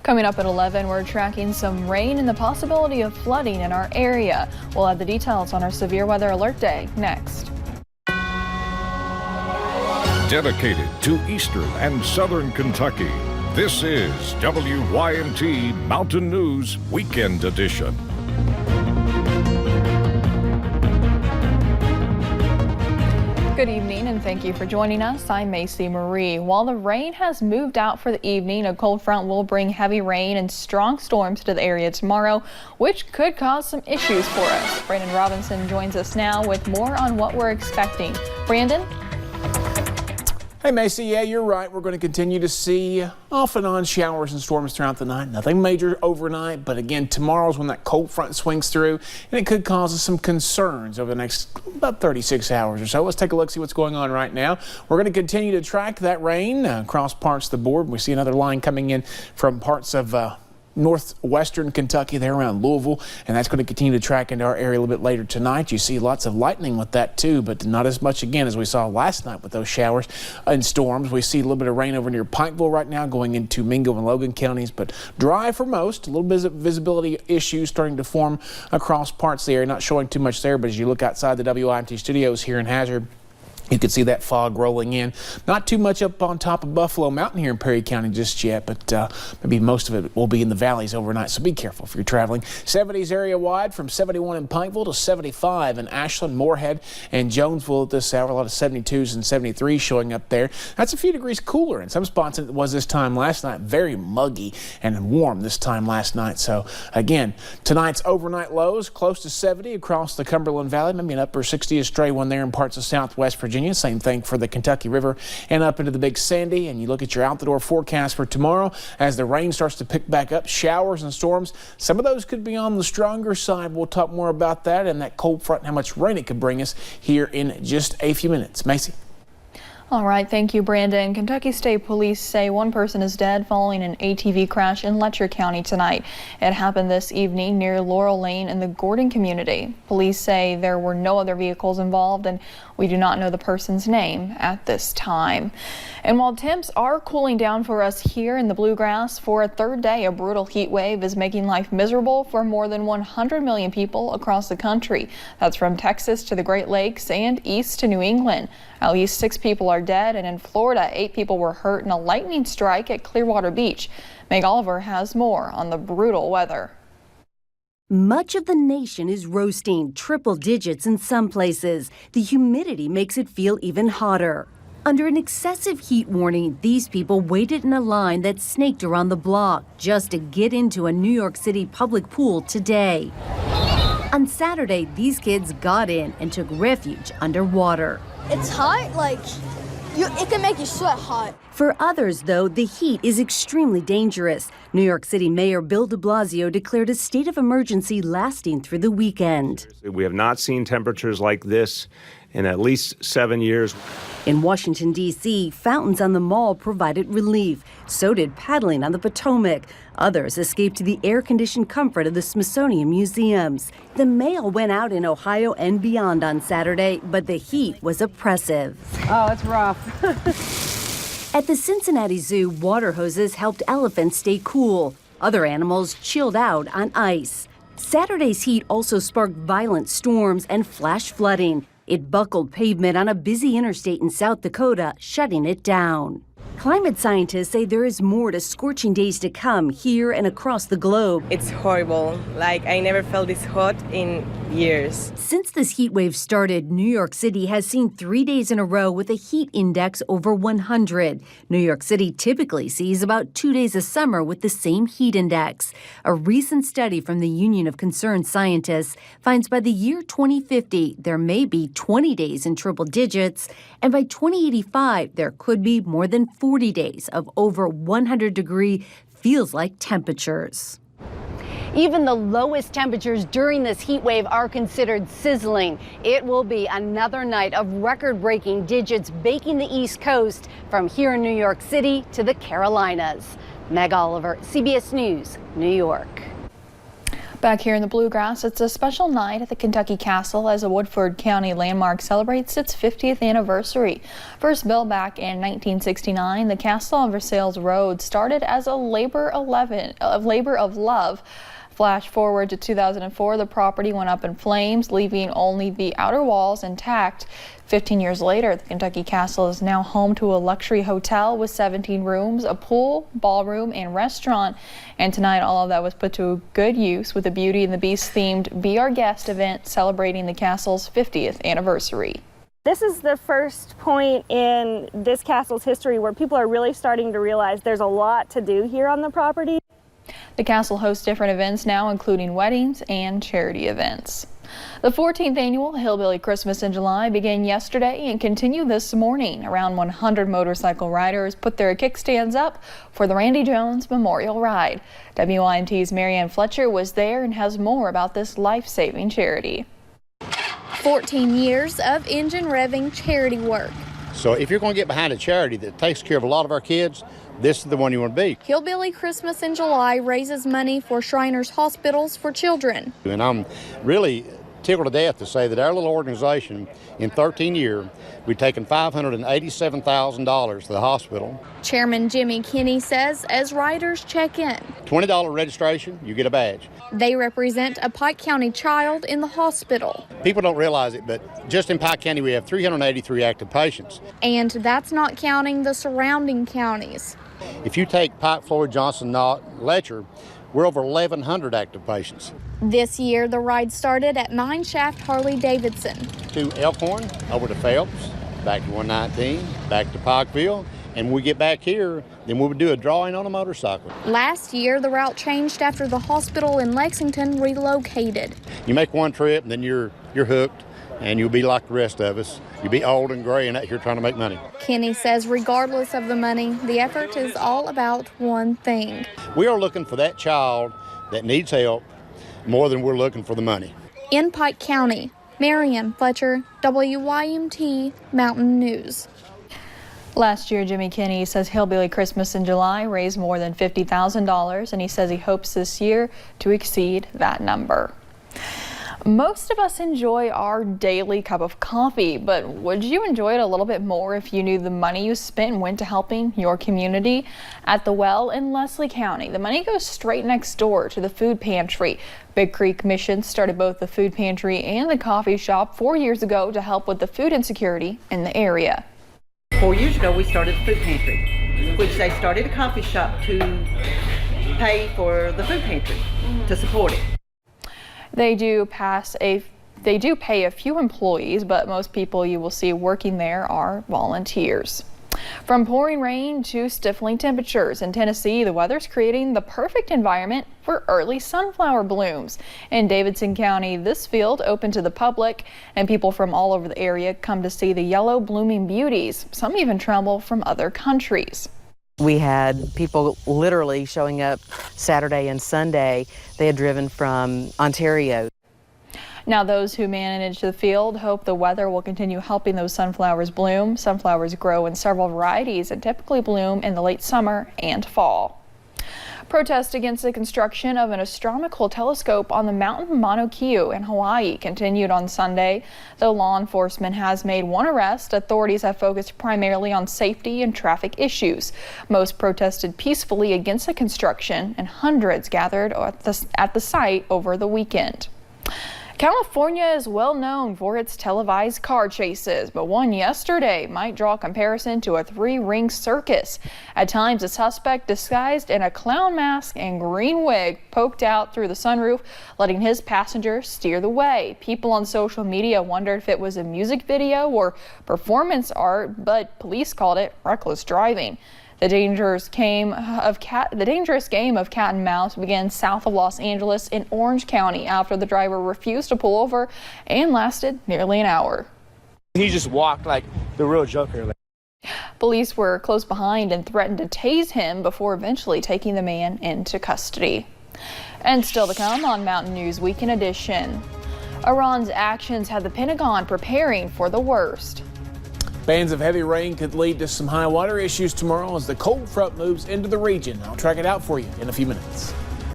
Coming up at 11, we're tracking some rain and the possibility of flooding in our area. We'll have the details on our severe weather alert day next. Dedicated to Eastern and Southern Kentucky, this is WYMT Mountain News Weekend Edition. Good evening and thank you for joining us. I'm Macy Marie. While the rain has moved out for the evening, a cold front will bring heavy rain and strong storms to the area tomorrow, which could cause some issues for us. Brandon Robinson joins us now with more on what we're expecting. Brandon? Hey Macy, yeah, you're right. We're going to continue to see off and on showers and storms throughout the night. Nothing major overnight, but again, tomorrow's when that cold front swings through, and it could cause us some concerns over the next about 36 hours or so. Let's take a look, see what's going on right now. We're going to continue to track that rain across parts of the board. We see another line coming in from parts of northwestern Kentucky there around Louisville, and that's going to continue to track into our area a little bit later tonight. You see lots of lightning with that too, but not as much again as we saw last night with those showers and storms. We see a little bit of rain over near Pikeville right now going into Mingo and Logan counties, but dry for most. A little bit of visibility issues starting to form across parts of the area, not showing too much there, but as you look outside the WIMT studios here in Hazard, you can see that fog rolling in. Not too much up on top of Buffalo Mountain here in Perry County just yet, but maybe most of it will be in the valleys overnight, so be careful if you're traveling. 70s area-wide from 71 in Pikeville to 75 in Ashland, Moorhead, and Jonesville at this hour. A lot of 72s and 73s showing up there. That's a few degrees cooler in some spots than it was this time last night. Very muggy and warm this time last night. So again, tonight's overnight lows close to 70 across the Cumberland Valley, maybe an upper 60 a stray one there in parts of southwest Virginia. Same thing for the Kentucky River and up into the Big Sandy. And you look at your out-the-door forecast for tomorrow as the rain starts to pick back up, showers and storms. Some of those could be on the stronger side. We'll talk more about that and that cold front and how much rain it could bring us here in just a few minutes. Macy. All right, thank you, Brandon. Kentucky State Police say one person is dead following an ATV crash in Letcher County tonight. It happened this evening near Laurel Lane in the Gordon community. Police say there were no other vehicles involved, and we do not know the person's name at this time. And while temps are cooling down for us here in the Bluegrass, for a third day, a brutal heat wave is making life miserable for more than 100 million people across the country. That's from Texas to the Great Lakes and east to New England. At least 6 people are dead, and in Florida, 8 people were hurt in a lightning strike at Clearwater Beach. Meg Oliver has more on the brutal weather. Much of the nation is roasting, triple digits in some places. The humidity makes it feel even hotter. Under an excessive heat warning, these people waited in a line that snaked around the block just to get into a New York City public pool today. On Saturday, these kids got in and took refuge underwater. It's hot, it can make you sweat hot. For others, though, the heat is extremely dangerous. New York City Mayor Bill de Blasio declared a state of emergency lasting through the weekend. We have not seen temperatures like this in at least 7 years. In Washington, D.C., fountains on the Mall provided relief. So did paddling on the Potomac. Others escaped to the air-conditioned comfort of the Smithsonian museums. The mail went out in Ohio and beyond on Saturday, but the heat was oppressive. Oh, it's rough. At the Cincinnati Zoo, water hoses helped elephants stay cool. Other animals chilled out on ice. Saturday's heat also sparked violent storms and flash flooding. It buckled pavement on a busy interstate in South Dakota, shutting it down. Climate scientists say there is more to scorching days to come here and across the globe. It's horrible. I never felt this hot in years. Since this heat wave started, New York City has seen 3 days in a row with a heat index over 100. New York City typically sees about 2 days a summer with the same heat index. A recent study from the Union of Concerned Scientists finds by the year 2050, there may be 20 days in triple digits, and by 2085, there could be more than 40 days of over 100-degree feels-like temperatures. Even the lowest temperatures during this heat wave are considered sizzling. It will be another night of record-breaking digits baking the East Coast from here in New York City to the Carolinas. Meg Oliver, CBS News, New York. Back here in the Bluegrass, it's a special night at the Kentucky Castle as a Woodford County landmark celebrates its 50th anniversary. First built back in 1969, the Castle on Versailles Road started as a labor of love. Flash forward to 2004, the property went up in flames, leaving only the outer walls intact. 15 years later, the Kentucky Castle is now home to a luxury hotel with 17 rooms, a pool, ballroom, and restaurant. And tonight, all of that was put to good use with a Beauty and the Beast themed Be Our Guest event celebrating the castle's 50th anniversary. This is the first point in this castle's history where people are really starting to realize there's a lot to do here on the property. The castle hosts different events now, including weddings and charity events. The 14th annual Hillbilly Christmas in July began yesterday and continued this morning. Around 100 motorcycle riders put their kickstands up for the Randy Jones Memorial Ride. WYMT's Marianne Fletcher was there and has more about this life-saving charity. 14 years of engine revving charity work. So if you're going to get behind a charity that takes care of a lot of our kids, this is the one you want to be. Hillbilly Christmas in July raises money for Shriners Hospitals for Children. And I'm really tickled to death to say that our little organization, in 13 years, we've taken $587,000 to the hospital. Chairman Jimmy Kinney says as riders check in, $20 registration, you get a badge. They represent a Pike County child in the hospital. People don't realize it, but just in Pike County we have 383 active patients. And that's not counting the surrounding counties. If you take Pike, Floyd, Johnson, Knott, Letcher, we're over 1,100 active patients. This year, the ride started at Mine Shaft Harley-Davidson. To Elkhorn, over to Phelps, back to 119, back to Pikeville, and when we get back here, then we would do a drawing on a motorcycle. Last year, the route changed after the hospital in Lexington relocated. You make one trip, and then you're hooked, and you'll be like the rest of us. You'll be old and gray and out here trying to make money. Kenny says regardless of the money, the effort is all about one thing. We are looking for that child that needs help more than we're looking for the money. In Pike County, Marianne Fletcher, WYMT Mountain News. Last year, Jimmy Kinney says Hillbilly Christmas in July raised more than $50,000, and he says he hopes this year to exceed that number. Most of us enjoy our daily cup of coffee, but would you enjoy it a little bit more if you knew the money you spent went to helping your community? At the Well in Leslie County, the money goes straight next door to the food pantry. Big Creek Mission started both the food pantry and the coffee shop 4 years ago to help with the food insecurity in the area. 4 years ago, we started the food pantry, which they started a coffee shop to pay for the food pantry, to support it. They do pay a few employees, but most people you will see working there are volunteers. From pouring rain to stifling temperatures in Tennessee, the weather's creating the perfect environment for early sunflower blooms. In Davidson County, this field open to the public, and people from all over the area come to see the yellow blooming beauties. Some even travel from other countries. We had people literally showing up Saturday and Sunday. They had driven from Ontario. Now those who manage the field hope the weather will continue helping those sunflowers bloom. Sunflowers grow in several varieties and typically bloom in the late summer and fall. Protests against the construction of an astronomical telescope on the mountain Mauna Kea in Hawaii continued on Sunday. Though law enforcement has made one arrest, authorities have focused primarily on safety and traffic issues. Most protested peacefully against the construction, and hundreds gathered at the site over the weekend. California is well known for its televised car chases, but one yesterday might draw comparison to a three-ring circus. At times, a suspect disguised in a clown mask and green wig poked out through the sunroof, letting his passenger steer the way. People on social media wondered if it was a music video or performance art, but police called it reckless driving. The dangerous game of cat and mouse began south of Los Angeles in Orange County after the driver refused to pull over and lasted nearly an hour. He just walked like the real Joker. Police were close behind and threatened to tase him before eventually taking the man into custody. And still to come on Mountain News Weekend Edition. Iran's actions had the Pentagon preparing for the worst. Bands of heavy rain could lead to some high water issues tomorrow as the cold front moves into the region. I'll track it out for you in a few minutes.